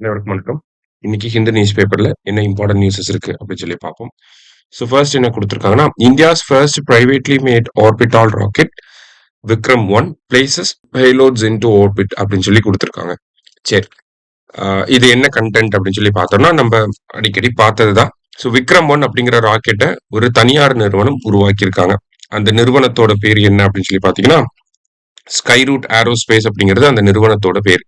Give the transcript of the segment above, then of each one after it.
அனைவருக்கும் வணக்கம். இன்னைக்கு ஹிந்து நியூஸ் பேப்பர்ல என்ன இம்பார்ட்டன்ட் நியூஸஸ் இருக்கு அப்படின்னு சொல்லி பார்ப்போம். ஸோ ஃபர்ஸ்ட் என்ன கொடுத்துருக்காங்கன்னா, India's first privately made orbital rocket Vikram 1 places payloads into orbit அப்படின்னு சொல்லி கொடுத்துருக்காங்க. சரி, இது என்ன கண்டென்ட் அப்படின்னு சொல்லி பார்த்தோம்னா, நம்ம அடிக்கடி பார்த்ததுதான். ஸோ விக்ரம் 1 அப்படிங்கிற ராக்கெட்டை ஒரு தனியார் நிறுவனம் உருவாக்கியிருக்காங்க. அந்த நிறுவனத்தோட பேர் என்ன அப்படின்னு சொல்லி பார்த்தீங்கன்னா, ஸ்கைரூட் ஏரோஸ்பேஸ் அப்படிங்கிறது அந்த நிறுவனத்தோட பேர்.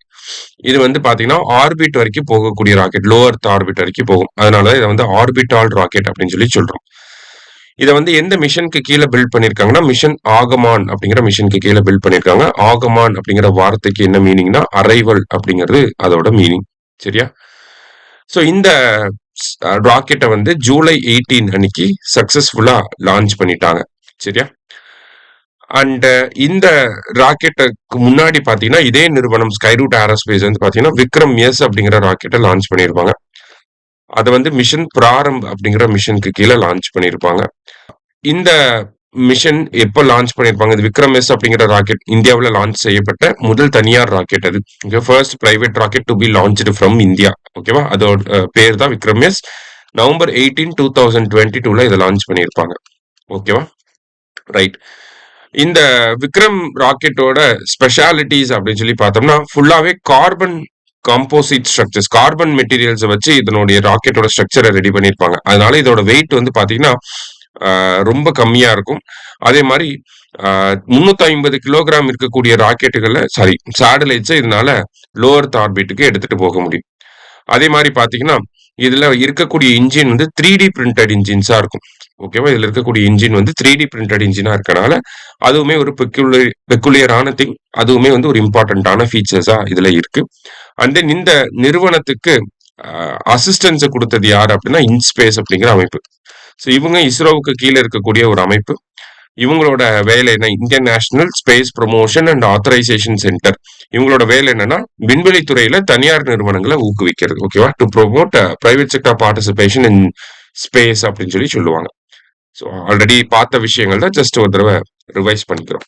இது வந்து பாத்தீங்கன்னா ஆர்பிட் வரைக்கும் போகக்கூடிய ராக்கெட், லோ எர்த் ஆர்பிட் வரைக்கும் போகும். அதனால இதை வந்து ஆர்பிட்டால் ராக்கெட் அப்படின்னு சொல்லி சொல்றோம். இதை வந்து எந்த மிஷனுக்கு கீழே பில்ட் பண்ணிருக்காங்கன்னா, மிஷன் ஆகமான் அப்படிங்கிற மிஷனுக்கு கீழே பில்ட் பண்ணிருக்காங்க. ஆகமான் அப்படிங்கிற வார்த்தைக்கு என்ன மீனிங்னா அரைவல் அப்படிங்கிறது அதோட மீனிங். சரியா? சோ இந்த ராக்கெட்டை வந்து ஜூலை 18 அன்னைக்கு சக்சஸ்ஃபுல்லா லான்ச் பண்ணிட்டாங்க. சரியா? அண்ட் இந்த ராக்கெட்டுக்கு முன்னாடி பாத்தீங்கன்னா இதே நிறுவனம் ஸ்கைரூட் ஏரோஸ்பேஸ் வந்து பாத்தீங்கன்னா விக்ரம் எஸ் அப்படிங்கிற ராக்கெட்டை லான்ச் பண்ணிருப்பாங்க. அதை வந்து மிஷன் பிராரம்ப் அப்படிங்கிற மிஷனுக்கு கீழே லான்ச் பண்ணிருப்பாங்க. இந்த மிஷன் எப்போ லான்ச் பண்ணிருப்பாங்க? இது விக்ரம் எஸ் அப்படிங்கிற ராக்கெட் இந்தியாவில் லான்ச் செய்யப்பட்ட முதல் தனியார் ராக்கெட். அது first private rocket to be launched from India. ஓகேவா? அதோட பேர் தான் விக்ரம் எஸ். நவம்பர் 18, 2022 இதை லான்ச் பண்ணிருப்பாங்க. ஓகேவா? ரைட். இந்த விக்ரம் ராக்கெட்டோட ஸ்பெஷாலிட்டிஸ் அப்படின்னு சொல்லி பார்த்தோம்னா, ஃபுல்லாவே கார்பன் காம்போசிட் ஸ்ட்ரக்சர்ஸ், கார்பன் மெட்டீரியல்ஸை வச்சு இதனுடைய ராக்கெட்டோட ஸ்ட்ரக்சரை ரெடி பண்ணியிருப்பாங்க. அதனால இதோட வெயிட் வந்து பாத்தீங்கன்னா ரொம்ப கம்மியா இருக்கும். அதே மாதிரி 350 கிலோகிராம் இருக்கக்கூடிய ராக்கெட்டுகள்ல சேட்டலைட்ஸை இதனால லோ எர்த் ஆர்பிட்டுக்கு எடுத்துட்டு போக முடியும். அதே மாதிரி பாத்தீங்கன்னா இதுல இருக்கக்கூடிய இன்ஜின் வந்து 3D பிரிண்டட் இன்ஜின்ஸா இருக்கும். ஓகேவா? இதுல இருக்கக்கூடிய இன்ஜின் வந்து 3D பிரிண்டட் இன்ஜினா இருக்கனால அதுவுமே ஒரு பெக்குலியரான திங். அதுவுமே வந்து ஒரு இம்பார்ட்டன்டான ஃபீச்சர்ஸா இதுல இருக்கு. அண்ட் தென் இந்த நிறுவனத்துக்கு அசிஸ்டன்ஸை கொடுத்தது யாரு அப்படின்னா இன்ஸ்பேஸ் அப்படிங்கிற அமைப்பு. ஸோ இவங்க இஸ்ரோவுக்கு கீழே இருக்கக்கூடிய ஒரு அமைப்பு. இவங்களோட வேலை என்ன? Indian national space promotion and authorisation centre. இவங்களோட வேலை என்னன்னா விண்வெளி துறையில தனியார் நிறுவனங்களை ஊக்குவிக்கிறது. ஓகேவா? To promote private sector participation in space அப்படின்னு சொல்லி சொல்லுவாங்க. ஸோ ஆல்ரெடி பார்த்த விஷயங்கள் தான், ஜஸ்ட் ஒரு தடவை ரிவைஸ் பண்ணிக்கிறோம்.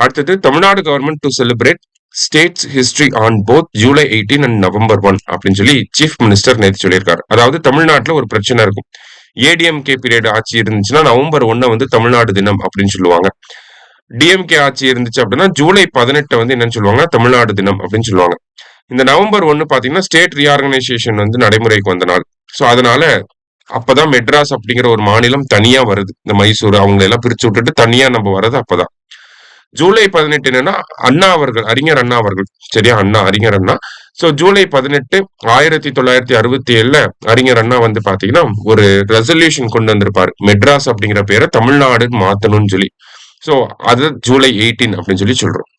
அடுத்தது, Tamil Nadu government to celebrate states history on both July 18 and November 1 அப்படின்னு சொல்லி சீஃப் மினிஸ்டர் நேற்று சொல்லியிருக்காரு. அதாவது தமிழ்நாட்டில் ஒரு பிரச்சனை இருக்கும். ஏடிஎம்கே பீரியட் ஆட்சி இருந்துச்சுன்னா நவம்பர் 1 வந்து தமிழ்நாடு தினம் அப்படின்னு சொல்லுவாங்க. டிஎம்கே ஆட்சி இருந்துச்சு அப்படின்னா ஜூலை 18 வந்து என்னன்னு சொல்லுவாங்க? தமிழ்நாடு தினம் அப்படின்னு சொல்லுவாங்க. இந்த நவம்பர் 1 பாத்தீங்கன்னா ஸ்டேட் ரீஆர்கனைசேஷன் வந்து நடைமுறைக்கு வந்த நாள். ஸோ அதனால அப்பதான் மெட்ராஸ் அப்படிங்கிற ஒரு மாநிலம் தனியா வருது. இந்த மைசூர் அவங்க எல்லாம் பிரிச்சு விட்டுட்டு தனியா நம்ம வர்றது அப்பதான். ஜூலை 18 என்னன்னா அண்ணா அவர்கள், அறிஞர் அண்ணா அவர்கள். சரியா? அறிஞர் அண்ணா. சோ ஜூலை 18 1967 அறிஞர் அண்ணா வந்து பாத்தீங்கன்னா ஒரு ரெசல்யூஷன் கொண்டு வந்திருப்பாரு. மெட்ராஸ் அப்படிங்கிற பேரை தமிழ்நாடுன்னு மாத்தணும்னு சொல்லி. சோ அது ஜூலை 18 அப்படின்னு சொல்லி சொல்றோம்.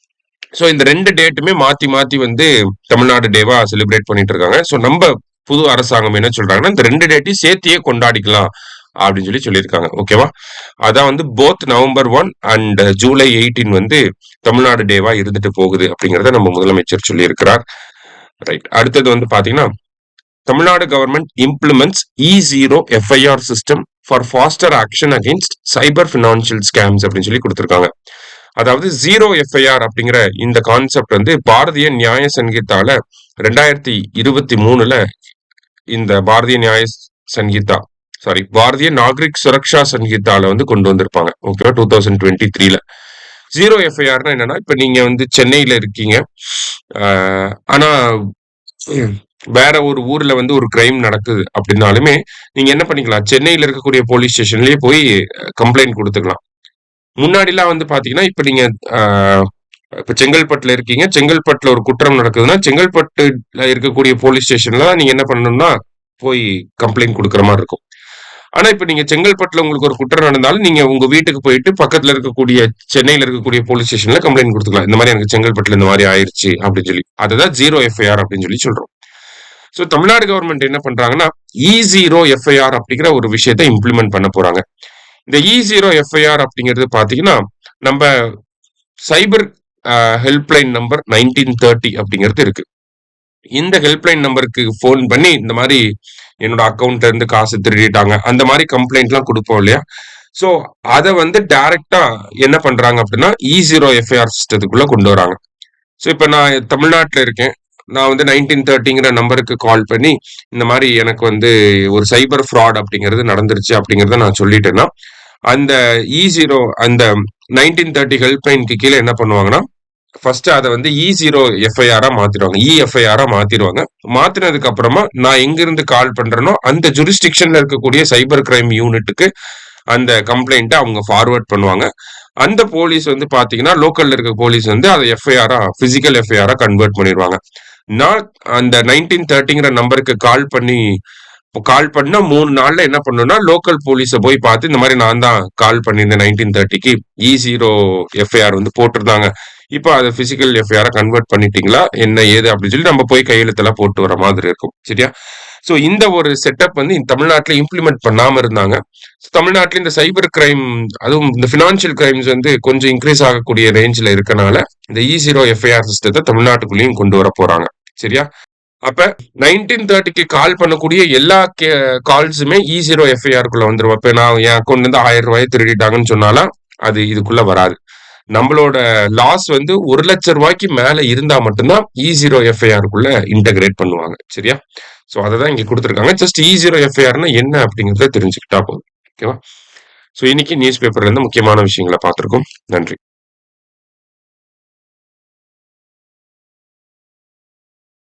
சோ இந்த 2 டேட்டுமே மாத்தி மாத்தி வந்து தமிழ்நாடு டேவா செலிப்ரேட் பண்ணிட்டு இருக்காங்க. சோ நம்ம புது அரசாங்கம் என்ன சொல்றாங்கன்னா இந்த 2 டேட்டையும் சேர்த்தியே கொண்டாடிக்கலாம் அப்படின்னு சொல்லி சொல்லியிருக்காங்க. ஓகேவா? அதான் வந்து போத் நவம்பர் 1 அண்ட் ஜூலை 18 வந்து தமிழ்நாடு டேவா இருந்துட்டு போகுது அப்படிங்கறத நம்ம முதலமைச்சர் சொல்லி இருக்கிறார். ரைட். அடுத்தது வந்து பாத்தீங்கன்னா, Tamil Nadu government implements E0 FIR system for faster action against cyber financial scams அப்படின்னு சொல்லி கொடுத்திருக்காங்க. அதாவது 0 FIR அப்படிங்கிற இந்த கான்செப்ட் வந்து பாரதிய நியாய சங்கீதால 2023 இந்த பாரதிய நியாய சங்கீதா பாரதிய நாகரிக் சுரக்ஷா சங்கீதால வந்து கொண்டு வந்திருப்பாங்க. ஓகேவா? 2023 0 FIRனா என்னன்னா, இப்ப நீங்க வந்து சென்னையில இருக்கீங்க, ஆனா வேற ஒரு ஊர்ல வந்து ஒரு கிரைம் நடக்குது அப்படின்னாலுமே நீங்க என்ன பண்ணிக்கலாம்? சென்னையில இருக்கக்கூடிய போலீஸ் ஸ்டேஷன்லயே போய் கம்ப்ளைண்ட் கொடுத்துக்கலாம். முன்னாடி எல்லாம் வந்து பாத்தீங்கன்னா, இப்ப நீங்க இப்ப செங்கல்பட்டுல இருக்கீங்க, செங்கல்பட்டுல ஒரு குற்றம் நடக்குதுன்னா செங்கல்பட்டுல இருக்கக்கூடிய போலீஸ் ஸ்டேஷன்ல நீங்க என்ன பண்ணணும்னா போய் கம்ப்ளைண்ட் கொடுக்குற மாதிரி இருக்கும். ஆனா இப்ப நீங்க செங்கல்பட்டுல உங்களுக்கு ஒரு குற்றம் நடந்தாலும் நீங்க உங்க வீட்டுக்கு போயிட்டு பக்கத்துல இருக்கக்கூடிய சென்னையில இருக்கக்கூடிய போலீஸ் ஸ்டேஷன்ல கம்ப்ளைண்ட் கொடுத்துக்கலாம். இந்த மாதிரி எனக்கு செங்கல்பட்டுல இந்த மாதிரி ஆயிடுச்சு அப்படின்னு சொல்லி. அதுதான் 0 FIR அப்படின்னு சொல்லி சொல்றோம். சோ தமிழ்நாடு கவர்மெண்ட் என்ன பண்றாங்கன்னா E0 FIR அப்படிங்கிற ஒரு விஷயத்த இம்ப்ளிமெண்ட் பண்ண போறாங்க. இந்த E0 FIR அப்படிங்கிறது பாத்தீங்கன்னா நம்ம சைபர் ஹெல்ப்லைன் நம்பர் 1930 அப்படிங்கிறது இருக்கு. இந்த ஹெல்ப்லைன் நம்பருக்கு போன் பண்ணி இந்த மாதிரி என்னோட அக்கௌண்ட்ல இருந்து காசு திருடிட்டாங்க அந்த மாதிரி கம்ப்ளைண்ட் எல்லாம் கொடுப்போம் இல்லையா? சோ அதை வந்து டைரக்டா என்ன பண்றாங்க அப்படின்னா E0 FIR சிஸ்டத்துக்குள்ள கொண்டு வராங்க. சோ இப்ப நான் தமிழ்நாட்டுல இருக்கேன், நான் வந்து 1930ங்கிற நம்பருக்கு கால் பண்ணி இந்த மாதிரி எனக்கு வந்து ஒரு சைபர் ஃப்ராட் அப்படிங்கிறது நடந்துருச்சு அப்படிங்கிறத நான் சொல்லிட்டேன்னா அந்த E0 அந்த 1930 ஹெல்ப்லைனுக்கு கீழே என்ன பண்ணுவாங்கன்னா ஃபர்ஸ்ட் அதை வந்து E0 எஃப்ஐஆரா மாத்திடுவாங்க, எஃப்ஐஆரா மாத்திடுவாங்க. மாத்தினதுக்கு அப்புறமா நான் எங்கிருந்து கால் பண்றேனோ அந்த ஜூரிஸ்டிக்ஷன்ல இருக்கக்கூடிய சைபர் கிரைம் யூனிட்டுக்கு அந்த கம்ப்ளைண்ட்டை அவங்க ஃபார்வர்ட் பண்ணுவாங்க. அந்த போலீஸ் வந்து பாத்தீங்கன்னா லோக்கல்ல இருக்க போலீஸ் வந்து அதை எஃப்ஐஆரா பிசிக்கல் எஃப்ஐஆரா கன்வெர்ட் பண்ணிடுவாங்க. நான் அந்த 1930ங்கிற நம்பருக்கு கால் பண்ண 3 நாள்ல என்ன பண்ணுன்னா லோக்கல் போலீஸை போய் பார்த்து இந்த மாதிரி நான் தான் கால் பண்ணியிருந்தேன் 1930க்கு E0 எஃப்ஐஆர் வந்து போட்டிருந்தாங்க, இப்போ அதை பிசிக்கல் எஃப்ஐஆரா கன்வெர்ட் பண்ணிட்டீங்களா என்ன ஏது அப்படின்னு சொல்லி நம்ம போய் கையெழுத்தெல்லாம் போட்டு வர மாதிரி இருக்கும். சரியா? ஸோ இந்த ஒரு செட்டப் வந்து தமிழ்நாட்டில் இம்ப்ளிமெண்ட் பண்ணாம இருந்தாங்க. தமிழ்நாட்டில் இந்த சைபர் கிரைம் அதுவும் இந்த பினான்சியல் கிரைம்ஸ் வந்து கொஞ்சம் இன்க்ரீஸ் ஆகக்கூடிய ரேஞ்சில் இருக்கனால இந்த E0 எஃப்ஐஆர் சிஸ்டத்தை தமிழ்நாட்டுக்குள்ளேயும் கொண்டு வர போறாங்க. சரியா? அப்ப 1930க்கு கால் பண்ணக்கூடிய எல்லா கால்ஸுமே E0 எஃப்ஐஆருக்குள்ள வந்துடும். அப்ப நான் என் அக்கௌண்ட்ல இருந்து 1000 ரூபாய் திருடிட்டாங்கன்னு சொன்னாலும் அது இதுக்குள்ள வராது. நம்மளோட லாஸ் வந்து 1 லட்சம் ரூபாய்க்கு மேல இருந்தா மட்டும்தான் E0 எஃப்ஐஆருக்குள்ள இன்டகிரேட் பண்ணுவாங்க. சரியா? ஸோ அதை தான் இங்க கொடுத்துருக்காங்க. ஜஸ்ட் E0 எஃப்ஐஆர்னா என்ன அப்படிங்கிறத தெரிஞ்சுக்கிட்டா போதும். ஓகேவா? ஸோ இன்னைக்கு நியூஸ் பேப்பர்ல இருந்து முக்கியமான விஷயங்களை பார்த்திருக்கோம். நன்றி.